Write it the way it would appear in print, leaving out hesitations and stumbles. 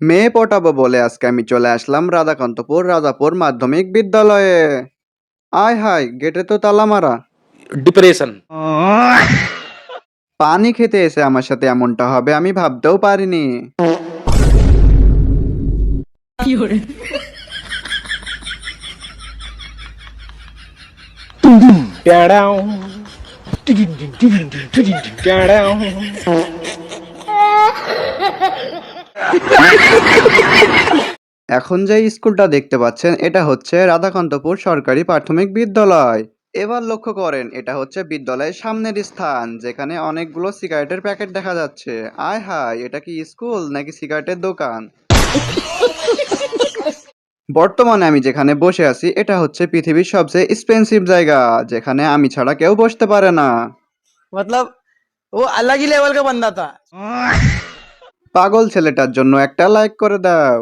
মেয়ে পটাবো বলে আজকে আমি চলে আসলাম রাধাকান্তপুর রাজাপুর মাধ্যমিক বিদ্যালয়ে। আয় হায়, গেটে তো তালা মারা। ডিপ্রেশন। পানি খেতে এসে আমার সাথে এমনটা হবে আমি ভাবতেও পারিনি। এখন যে স্কুলটা দেখতে পাচ্ছেন এটা হচ্ছে রাধাকান্তপুর সরকারি প্রাথমিক বিদ্যালয়। এবার লক্ষ্য করেন, এটা হচ্ছে বিদ্যালয়ের সামনের স্থান যেখানে অনেকগুলো সিগারেটের প্যাকেট দেখা যাচ্ছে। আয় হায়, এটা কি স্কুল নাকি সিগারেটের দোকান? বর্তমানে আমি যেখানে বসে আছি এটা হচ্ছে পৃথিবীর সবচেয়ে এক্সপেন্সিভ জায়গা, যেখানে আমি ছাড়া কেউ বসতে পারে না। मतलब वो अलग ही लेवल का बंदा था। পাগল ছেলেটার জন্য একটা লাইক করে দাও।